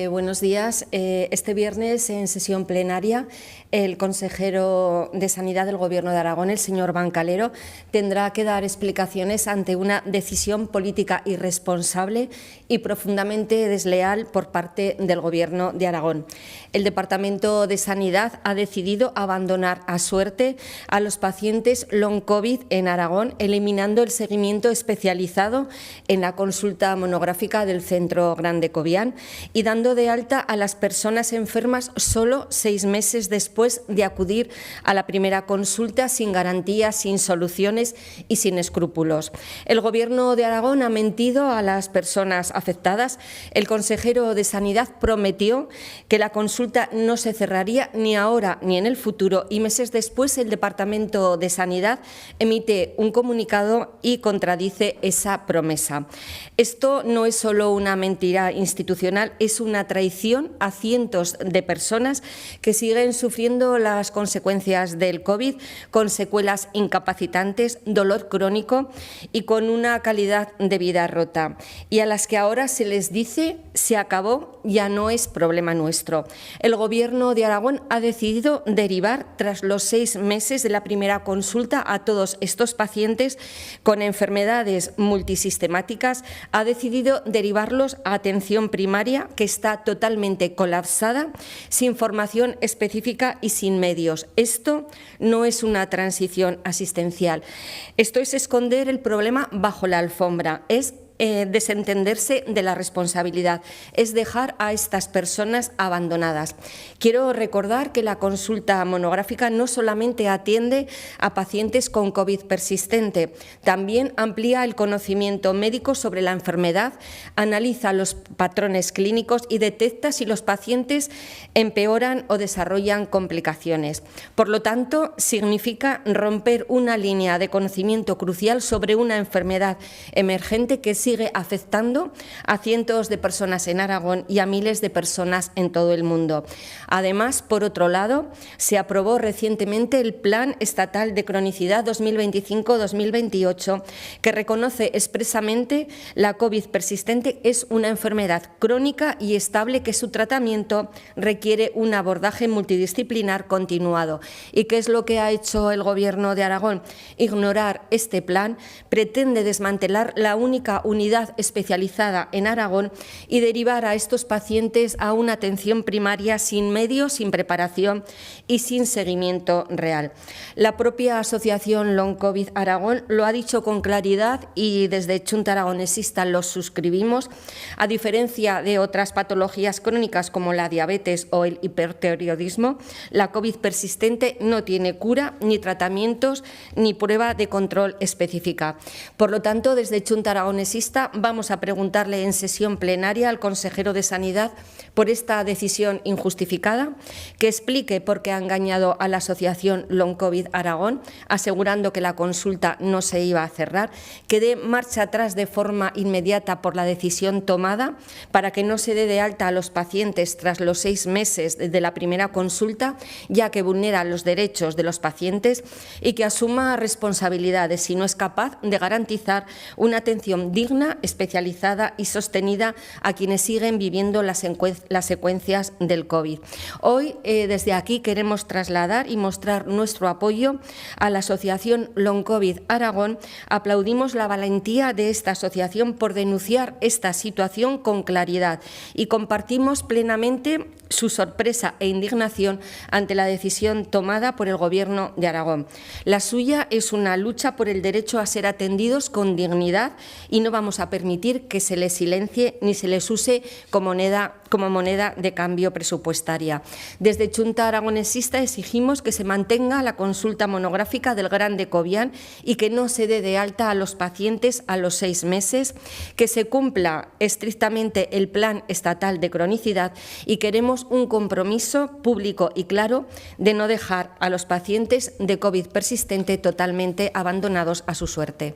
Buenos días. Este viernes, en sesión plenaria, el consejero de Sanidad del Gobierno de Aragón, el señor Bancalero, tendrá que dar explicaciones ante una decisión política irresponsable y profundamente desleal por parte del Gobierno de Aragón. El Departamento de Sanidad ha decidido abandonar a suerte a los pacientes long COVID en Aragón, eliminando el seguimiento especializado en la consulta monográfica del Centro Grande Cobián y dando de alta a las personas enfermas solo 6 meses después de acudir a la primera consulta, sin garantías, sin soluciones y sin escrúpulos. El Gobierno de Aragón ha mentido a las personas afectadas. El consejero de Sanidad prometió que la consulta no se cerraría ni ahora ni en el futuro, y meses después el Departamento de Sanidad emite un comunicado y contradice esa promesa. Esto no es solo una mentira institucional, es una traición a cientos de personas que siguen sufriendo las consecuencias del COVID, con secuelas incapacitantes, dolor crónico y con una calidad de vida rota, y a las que ahora se les dice: se acabó, ya no es problema nuestro. El Gobierno de Aragón ha decidido derivar, tras los 6 meses de la primera consulta, a todos estos pacientes con enfermedades multisistemáticas. Ha decidido derivarlos a atención primaria, que está totalmente colapsada, sin formación específica y sin medios. Esto no es una transición asistencial. Esto es esconder el problema bajo la alfombra, es desentenderse de la responsabilidad, es dejar a estas personas abandonadas. Quiero recordar que la consulta monográfica no solamente atiende a pacientes con COVID persistente, también amplía el conocimiento médico sobre la enfermedad, analiza los patrones clínicos y detecta si los pacientes empeoran o desarrollan complicaciones. Por lo tanto, significa romper una línea de conocimiento crucial sobre una enfermedad emergente que sigue afectando a cientos de personas en Aragón y a miles de personas en todo el mundo. Además, por otro lado, se aprobó recientemente el Plan Estatal de Cronicidad 2025-2028, que reconoce expresamente la COVID persistente es una enfermedad crónica y estable, que su tratamiento requiere un abordaje multidisciplinar continuado. ¿Y qué es lo que ha hecho el Gobierno de Aragón? Ignorar este plan. Pretende desmantelar la única unidad especializada en Aragón y derivar a estos pacientes a una atención primaria sin medios, sin preparación y sin seguimiento real. La propia Asociación Long COVID Aragón lo ha dicho con claridad y desde Chunta Aragonesista lo suscribimos. A diferencia de otras patologías crónicas como la diabetes o el hipertiroidismo, la COVID persistente no tiene cura, ni tratamientos, ni prueba de control específica. Por lo tanto, desde Chunta Aragonesista vamos a preguntarle en sesión plenaria al consejero de Sanidad por esta decisión injustificada, que explique por qué ha engañado a la Asociación Long COVID Aragón, asegurando que la consulta no se iba a cerrar, que dé marcha atrás de forma inmediata por la decisión tomada para que no se dé de alta a los pacientes tras los 6 meses de la primera consulta, ya que vulnera los derechos de los pacientes, y que asuma responsabilidades si no es capaz de garantizar una atención digna, especializada y sostenida a quienes siguen viviendo las secuencias del COVID. Hoy, desde aquí, queremos trasladar y mostrar nuestro apoyo a la Asociación Long COVID Aragón. Aplaudimos la valentía de esta asociación por denunciar esta situación con claridad y compartimos plenamente su sorpresa e indignación ante la decisión tomada por el Gobierno de Aragón. La suya es una lucha por el derecho a ser atendidos con dignidad y no vamos a permitir que se les silencie ni se les use como moneda de cambio presupuestaria. Desde Chunta Aragonesista exigimos que se mantenga la consulta monográfica del Grande Cobián y que no se dé de alta a los pacientes a los 6 meses, que se cumpla estrictamente el Plan Estatal de Cronicidad, y queremos un compromiso público y claro de no dejar a los pacientes de COVID persistente totalmente abandonados a su suerte.